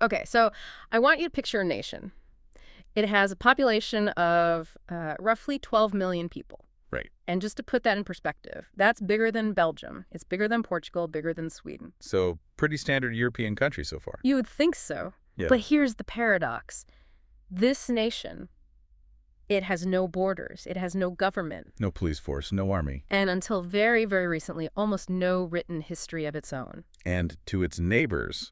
Okay, so I want you to picture a nation. It has a population of roughly 12 million people. Right. And just to put that in perspective, that's bigger than Belgium. It's bigger than Portugal, bigger than Sweden. So pretty standard European country so far. You would think so. Yeah. But here's the paradox. This nation, it has no borders. It has no government. No police force, no army. And until very, very recently, almost no written history of its own. And to its neighbors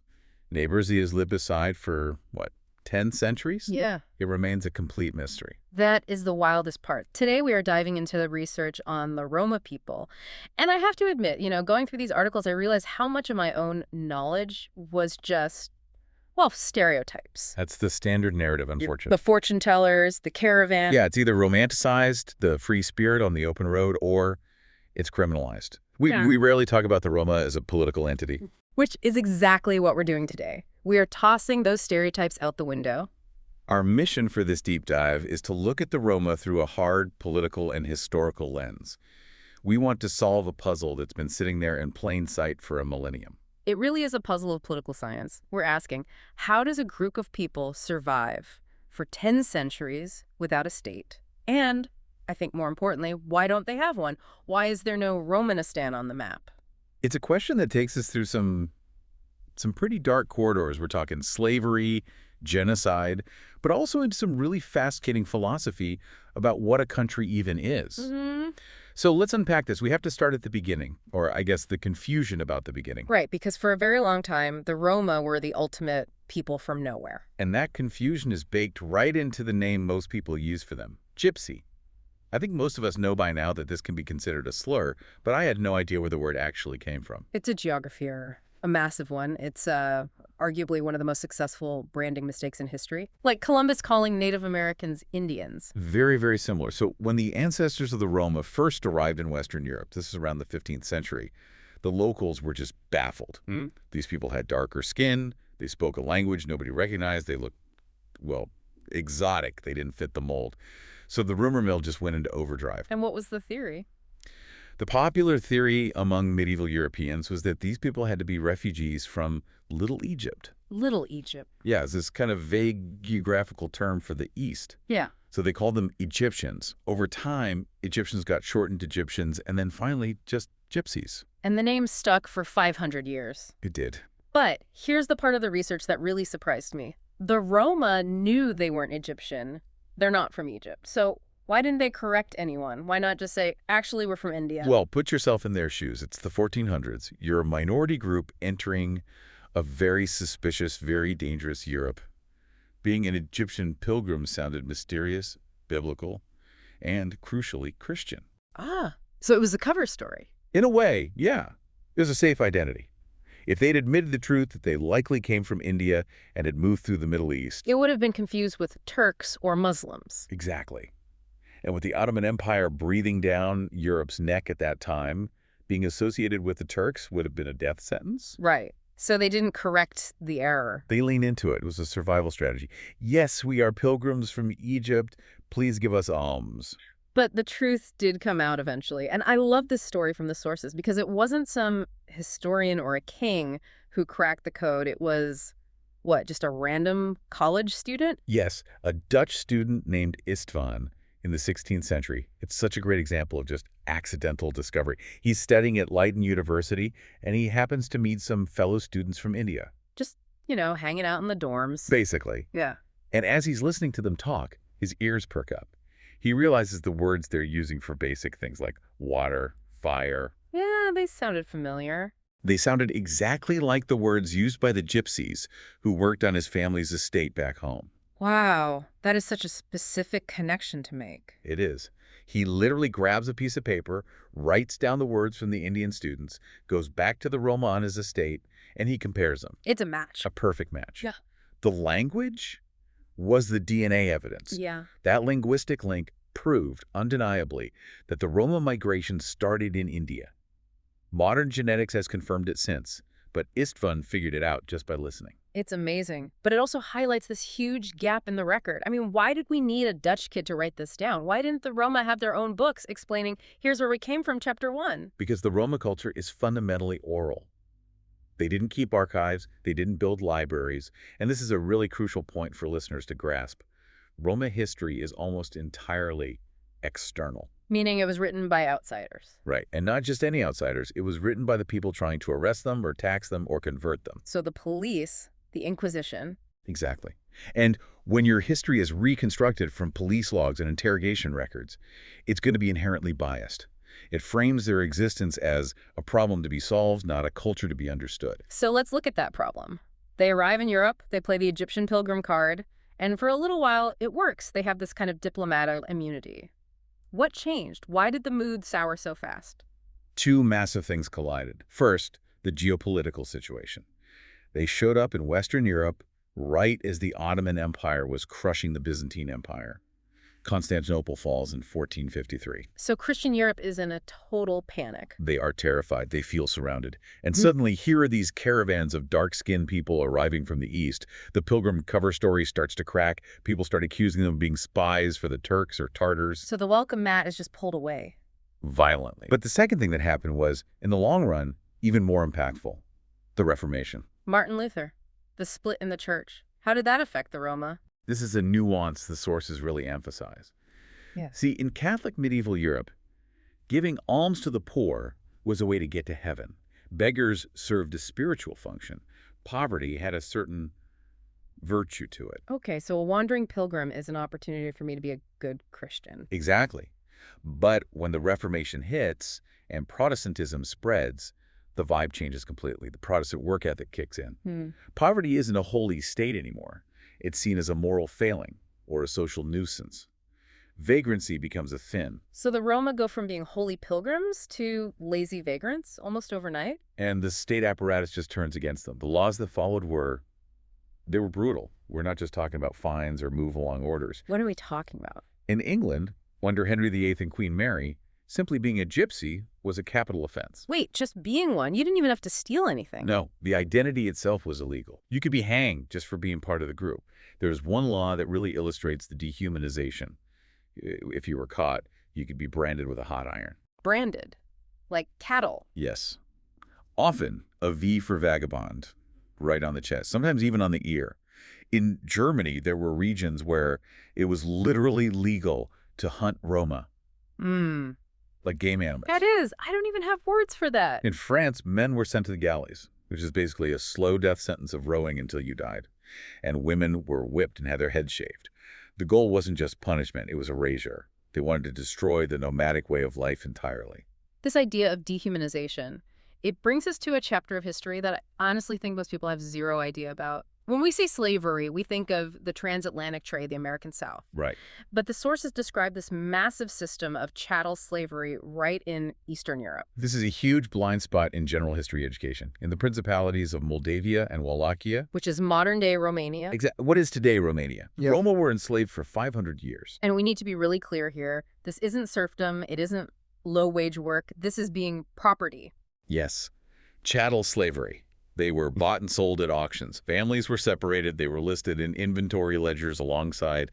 it has lived beside for, what, 10 centuries? Yeah. It remains a complete mystery. That is the wildest part. Today, we are diving into the research on the Roma people. And I have to admit, going through these articles, I realized how much of my own knowledge was just, well, stereotypes. That's the standard narrative, unfortunately. The fortune tellers, the caravan. Yeah, it's either romanticized, the free spirit on the open road, or it's criminalized. We rarely talk about the Roma as a political entity. Which is exactly what we're doing today. We are tossing those stereotypes out the window. Our mission for this deep dive is to look at the Roma through a hard political and historical lens. We want to solve a puzzle that's been sitting there in plain sight for a millennium. It really is a puzzle of political science. We're asking, how does a group of people survive for 10 centuries without a state? And, I think more importantly, why don't they have one? Why is there no Romanistan on the map? It's a question that takes us through some pretty dark corridors. We're talking slavery, genocide, but also into some really fascinating philosophy about what a country even is. Mm-hmm. So let's unpack this. We have to start at the beginning, or I guess the confusion about the beginning. Right, because for a very long time, the Roma were the ultimate people from nowhere. And that confusion is baked right into the name most people use for them, Gypsy. I think most of us know by now that this can be considered a slur, but I had no idea where the word actually came from. It's a geography error, a massive one. It's arguably one of the most successful branding mistakes in history. Like Columbus calling Native Americans Indians. Very, very similar. So when the ancestors of the Roma first arrived in Western Europe, this is around the 15th century, the locals were just baffled. These people had darker skin, they spoke a language nobody recognized, they looked, well, exotic, they didn't fit the mold. So the rumor mill just went into overdrive. And what was the theory? The popular theory among medieval Europeans was that these people had to be refugees from Little Egypt. Little Egypt. Yeah, it's this kind of vague geographical term for the East. Yeah. So they called them Egyptians. Over time, Egyptians got shortened to Egyptians, and then finally just Gypsies. And the name stuck for 500 years. It did. But here's the part of the research that really surprised me. The Roma knew they weren't Egyptian. They're not from Egypt. So why didn't they correct anyone? Why not just say, actually, we're from India? Well, put yourself in their shoes. It's the 1400s. You're a minority group entering a very suspicious, very dangerous Europe. Being an Egyptian pilgrim sounded mysterious, biblical, and, crucially, Christian. Ah, so it was a cover story. In a way, yeah. It was a safe identity. If they'd admitted the truth that they likely came from India and had moved through the Middle East. It would have been confused with Turks or Muslims. Exactly. And with the Ottoman Empire breathing down Europe's neck at that time, being associated with the Turks would have been a death sentence. Right. So they didn't correct the error. They leaned into it. It was a survival strategy. Yes, we are pilgrims from Egypt. Please give us alms. But the truth did come out eventually. And I love this story from the sources because it wasn't some historian or a king who cracked the code. It was, what, just a random college student? Yes, a Dutch student named Istvan in the 16th century. It's such a great example of just accidental discovery. He's studying at Leiden University, and he happens to meet some fellow students from India. Just, hanging out in the dorms. Basically. Yeah. And as he's listening to them talk, his ears perk up. He realizes the words they're using for basic things like water, fire. Yeah, they sounded familiar. They sounded exactly like the words used by the Gypsies who worked on his family's estate back home. Wow, that is such a specific connection to make. It is. He literally grabs a piece of paper, writes down the words from the Indian students, goes back to the Roma on his estate, and he compares them. It's a match. A perfect match. Yeah. The language was the DNA evidence. Yeah. That linguistic link proved undeniably that the Roma migration started in India. Modern genetics has confirmed it since, but Istvan figured it out just by listening. It's amazing. But it also highlights this huge gap in the record. I mean, why did we need a Dutch kid to write this down? Why didn't the Roma have their own books explaining, here's where we came from, chapter 1? Because the Roma culture is fundamentally oral. They didn't keep archives, they didn't build libraries, and this is a really crucial point for listeners to grasp. Roma history is almost entirely external. Meaning it was written by outsiders. Right, and not just any outsiders. It was written by the people trying to arrest them or tax them or convert them. So the police, the Inquisition. Exactly. And when your history is reconstructed from police logs and interrogation records, it's going to be inherently biased. It frames their existence as a problem to be solved, not a culture to be understood. So let's look at that problem. They arrive in Europe, they play the Egyptian pilgrim card, and for a little while, it works. They have this kind of diplomatic immunity. What changed? Why did the mood sour so fast? Two massive things collided. First, the geopolitical situation. They showed up in Western Europe right as the Ottoman Empire was crushing the Byzantine Empire. Constantinople falls in 1453. So Christian Europe is in a total panic. They are terrified. They feel surrounded. And suddenly, here are these caravans of dark-skinned people arriving from the east. The pilgrim cover story starts to crack. People start accusing them of being spies for the Turks or Tartars. So the welcome mat is just pulled away. Violently. But the second thing that happened was, in the long run, even more impactful. The Reformation. Martin Luther, the split in the church. How did that affect the Roma? This is a nuance the sources really emphasize. Yes. See, in Catholic medieval Europe, giving alms to the poor was a way to get to heaven. Beggars served a spiritual function. Poverty had a certain virtue to it. Okay, so a wandering pilgrim is an opportunity for me to be a good Christian. Exactly. But when the Reformation hits and Protestantism spreads, the vibe changes completely. The Protestant work ethic kicks in. Poverty isn't a holy state anymore. It's seen as a moral failing or a social nuisance. Vagrancy becomes a sin. So the Roma go from being holy pilgrims to lazy vagrants almost overnight? And the state apparatus just turns against them. The laws that followed were brutal. We're not just talking about fines or move along orders. What are we talking about? In England, under Henry VIII and Queen Mary, simply being a gypsy was a capital offense. Wait, just being one? You didn't even have to steal anything. No, the identity itself was illegal. You could be hanged just for being part of the group. There's one law that really illustrates the dehumanization. If you were caught, you could be branded with a hot iron. Branded? Like cattle? Yes. Often a V for vagabond, right on the chest, sometimes even on the ear. In Germany, there were regions where it was literally legal to hunt Roma. Like game animals. That is. I don't even have words for that. In France, men were sent to the galleys, which is basically a slow death sentence of rowing until you died. And women were whipped and had their heads shaved. The goal wasn't just punishment, it was erasure. They wanted to destroy the nomadic way of life entirely. This idea of dehumanization, it brings us to a chapter of history that I honestly think most people have zero idea about. When we say slavery, we think of the transatlantic trade, the American South. Right. But the sources describe this massive system of chattel slavery right in Eastern Europe. This is a huge blind spot in general history education. In the principalities of Moldavia and Wallachia. Which is modern-day Romania. What is today Romania? Yep. Roma were enslaved for 500 years. And we need to be really clear here. This isn't serfdom. It isn't low-wage work. This is being property. Yes. Chattel slavery. They were bought and sold at auctions. Families were separated. They were listed in inventory ledgers alongside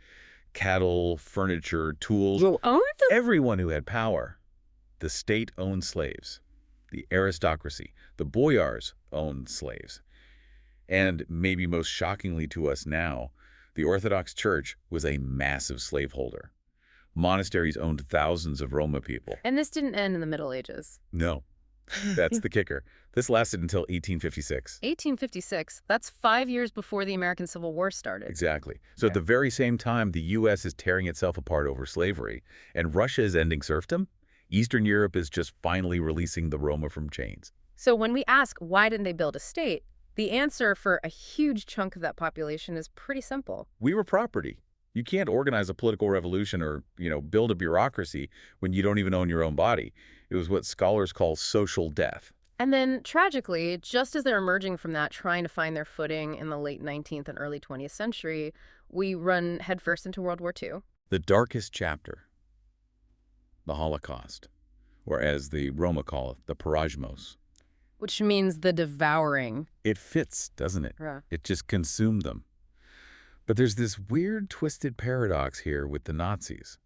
cattle, furniture, tools. You owned them? Everyone who had power. The state owned slaves. The aristocracy, the boyars, owned slaves. And maybe most shockingly to us now, the Orthodox Church was a massive slaveholder. Monasteries owned thousands of Roma people. And this didn't end in the Middle Ages. No. That's the kicker. This lasted until 1856. 1856. That's 5 years before the American Civil War started. Exactly. So at the very same time the U.S. is tearing itself apart over slavery, and Russia is ending serfdom, Eastern Europe is just finally releasing the Roma from chains. So when we ask why didn't they build a state, the answer for a huge chunk of that population is pretty simple. We were property. You can't organize a political revolution or, build a bureaucracy when you don't even own your own body. It was what scholars call social death. And then, tragically, just as they're emerging from that, trying to find their footing in the late 19th and early 20th century, we run headfirst into World War II. The darkest chapter, the Holocaust, or as the Roma call it, the parajmos. Which means the devouring. It fits, doesn't it? Yeah. It just consumed them. But there's this weird, twisted paradox here with the Nazis.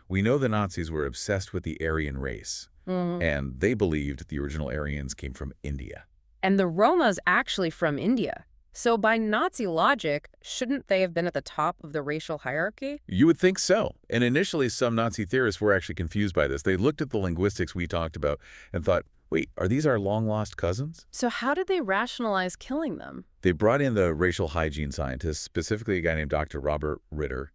We know the Nazis were obsessed with the Aryan race, and they believed the original Aryans came from India. And the Roma's actually from India. So by Nazi logic, shouldn't they have been at the top of the racial hierarchy? You would think so. And initially, some Nazi theorists were actually confused by this. They looked at the linguistics we talked about and thought, wait, are these our long-lost cousins? So how did they rationalize killing them? They brought in the racial hygiene scientists, specifically a guy named Dr. Robert Ritter,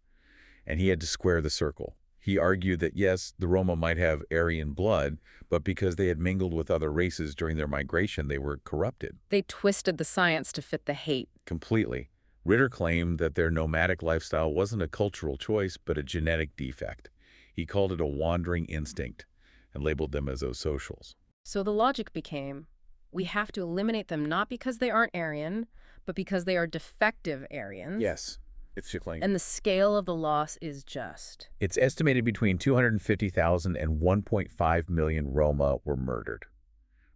and he had to square the circle. He argued that, yes, the Roma might have Aryan blood, but because they had mingled with other races during their migration, they were corrupted. They twisted the science to fit the hate. Completely. Ritter claimed that their nomadic lifestyle wasn't a cultural choice, but a genetic defect. He called it a wandering instinct and labeled them as asocials. So the logic became, we have to eliminate them not because they aren't Aryan, but because they are defective Aryans. Yes. It's Chickling. And the scale of the loss is just. It's estimated between 250,000 and 1.5 million Roma were murdered.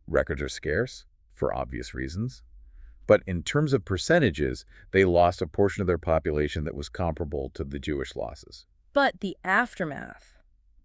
Records are scarce, for obvious reasons. But in terms of percentages, they lost a portion of their population that was comparable to the Jewish losses. But the aftermath.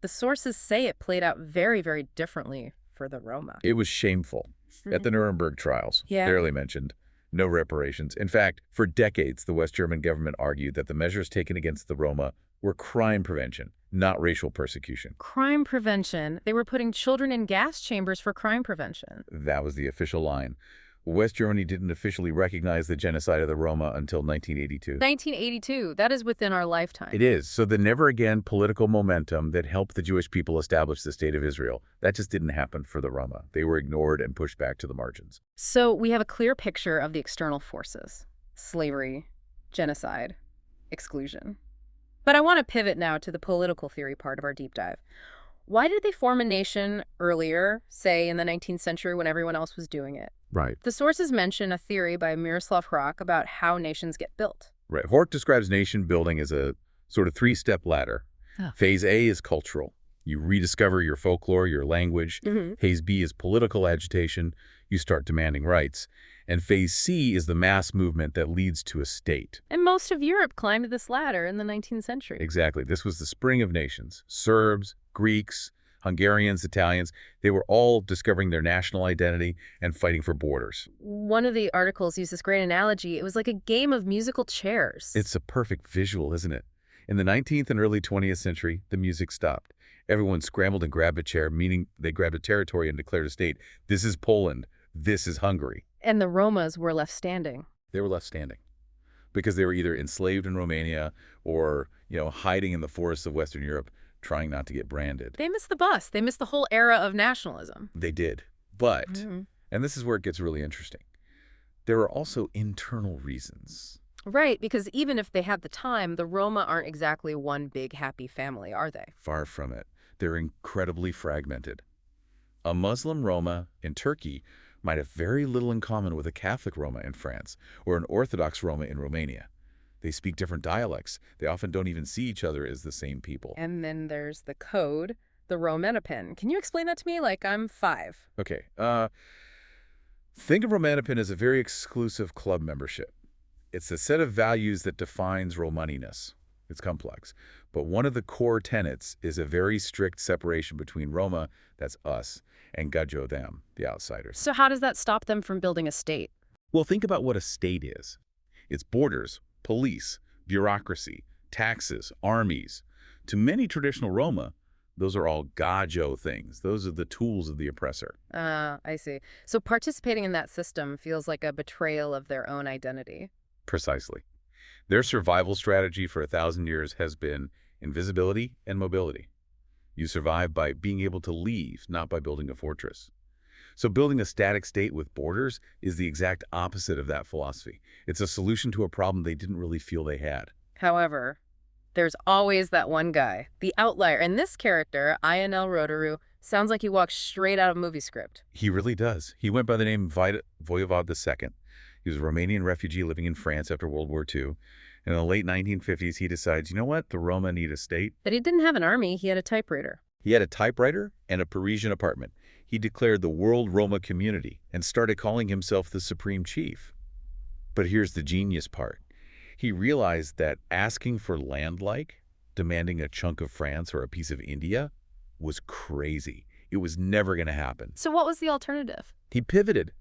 The sources say it played out very, very differently for the Roma. It was shameful. At the Nuremberg trials, barely mentioned. No reparations. In fact, for decades, the West German government argued that the measures taken against the Roma were crime prevention, not racial persecution. Crime prevention? They were putting children in gas chambers for crime prevention. That was the official line. West Germany didn't officially recognize the genocide of the Roma until 1982. 1982. That is within our lifetime. It is. So the never-again political momentum that helped the Jewish people establish the State of Israel, that just didn't happen for the Roma. They were ignored and pushed back to the margins. So we have a clear picture of the external forces. Slavery, genocide, exclusion. But I want to pivot now to the political theory part of our deep dive. Why did they form a nation earlier, say in the 19th century when everyone else was doing it? Right. The sources mention a theory by Miroslav Hrák about how nations get built. Right. Hrák describes nation building as a sort of three-step ladder. Oh. Phase A is cultural. You rediscover your folklore, your language. Phase B is political agitation. You start demanding rights. And Phase C is the mass movement that leads to a state. And most of Europe climbed this ladder in the 19th century. Exactly. This was the spring of nations. Serbs, Greeks, Hungarians, Italians, they were all discovering their national identity and fighting for borders. One of the articles used this great analogy. It was like a game of musical chairs. It's a perfect visual, isn't it? In the 19th and early 20th century, the music stopped. Everyone scrambled and grabbed a chair, meaning they grabbed a territory and declared a state. This is Poland. This is Hungary. And the Romas were left standing. They were left standing because they were either enslaved in Romania or, hiding in the forests of Western Europe, trying not to get branded. They missed the bus. They missed the whole era of nationalism. They did. But, and this is where it gets really interesting, there are also internal reasons. Right, because even if they had the time, the Roma aren't exactly one big happy family, are they? Far from it. They're incredibly fragmented. A Muslim Roma in Turkey might have very little in common with a Catholic Roma in France or an Orthodox Roma in Romania. They speak different dialects. They often don't even see each other as the same people. And then there's the code, the Romanipin. Can you explain that to me? Like, I'm 5. Okay. Think of Romanipin as a very exclusive club membership. It's a set of values that defines Romaniness. It's complex. But one of the core tenets is a very strict separation between Roma, that's us, and Gajo, them, the outsiders. So how does that stop them from building a state? Well, think about what a state is. It's borders, police, bureaucracy, taxes, armies. To many traditional Roma, those are all Gajo things. Those are the tools of the oppressor. I see. So participating in that system feels like a betrayal of their own identity. Precisely. Their survival strategy for 1,000 years has been invisibility and mobility. You survive by being able to leave, not by building a fortress. So building a static state with borders is the exact opposite of that philosophy. It's a solution to a problem they didn't really feel they had. However, there's always that one guy, the outlier. And this character, Ionel Rotaru, sounds like he walks straight out of a movie script. He really does. He went by the name Voivod II. He was a Romanian refugee living in France after World War II. In the late 1950s, he decides, you know what? The Roma need a state. But he didn't have an army. He had a typewriter. He had a typewriter and a Parisian apartment. He declared the World Roma Community and started calling himself the Supreme Chief. But here's the genius part. He realized that asking for land, like demanding a chunk of France or a piece of India, was crazy. It was never going to happen. So what was the alternative? He pivoted.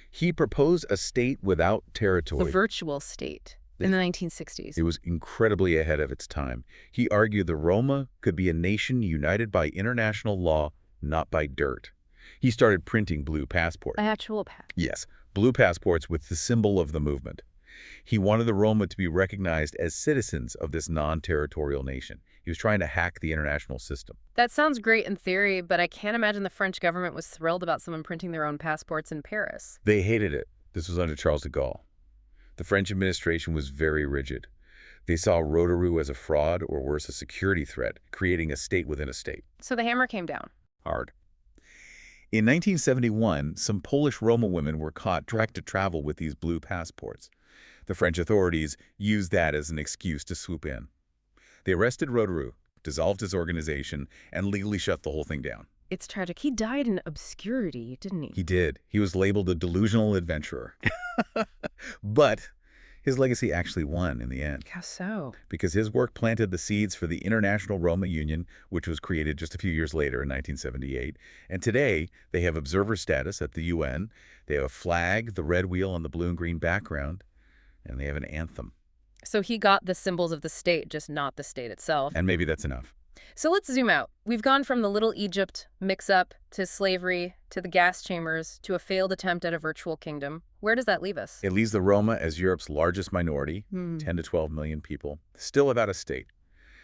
He proposed a state without The territory. virtual state in the 1960s. It was incredibly ahead of its time. He argued the Roma could be a nation united by international law, not by dirt. He started printing blue passports. Actual pack. Yes, blue passports with the symbol of the movement. He wanted the Roma to be recognized as citizens of this non-territorial nation. He was trying to hack the international system. That sounds great in theory, but I can't imagine the French government was thrilled about someone printing their own passports in Paris. They hated it. This was under Charles de Gaulle. The French administration was very rigid. They saw Rotaru as a fraud, or worse, a security threat, creating a state within a state. So the hammer came down. Hard. In 1971, some Polish Roma women were caught trying to travel with these blue passports. The French authorities used that as an excuse to swoop in. They arrested Rotaru, dissolved his organization, and legally shut the whole thing down. It's tragic. He died in obscurity, didn't he? He did. He was labeled a delusional adventurer. But his legacy actually won in the end. How so? Because his work planted the seeds for the International Roma Union, which was created just a few years later in 1978. And today, they have observer status at the UN. They have a flag, the red wheel on the blue and green background, and they have an anthem. So he got the symbols of the state, just not the state itself. And maybe that's enough. So let's zoom out. We've gone from the Little Egypt mix-up to slavery to the gas chambers to a failed attempt at a virtual kingdom. Where does that leave us? It leaves the Roma as Europe's largest minority, 10 to 12 million people, still without a state.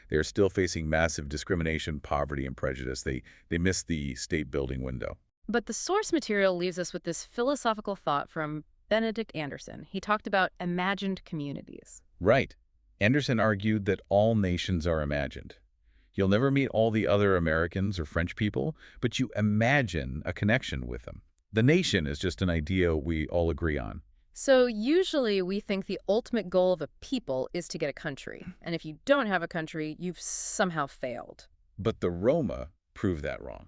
They are still facing massive discrimination, poverty, and prejudice. They miss the state-building window. But the source material leaves us with this philosophical thought from Benedict Anderson. He talked about imagined communities. Right. Anderson argued that all nations are imagined. You'll never meet all the other Americans or French people, but you imagine a connection with them. The nation is just an idea we all agree on. So usually we think the ultimate goal of a people is to get a country. And if you don't have a country, you've somehow failed. But the Roma prove that wrong.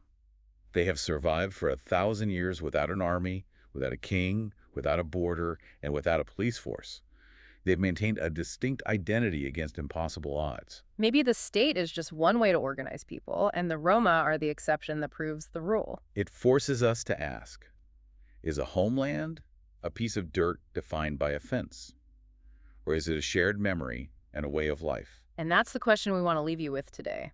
They have survived for 1,000 years without an army, without a king, without a border, and without a police force. They've maintained a distinct identity against impossible odds. Maybe the state is just one way to organize people, and the Roma are the exception that proves the rule. It forces us to ask, is a homeland a piece of dirt defined by a fence? Or is it a shared memory and a way of life? And that's the question we want to leave you with today.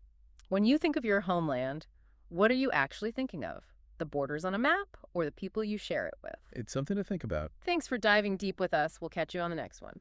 When you think of your homeland, what are you actually thinking of? The borders on a map or the people you share it with? It's something to think about. Thanks for diving deep with us. We'll catch you on the next one.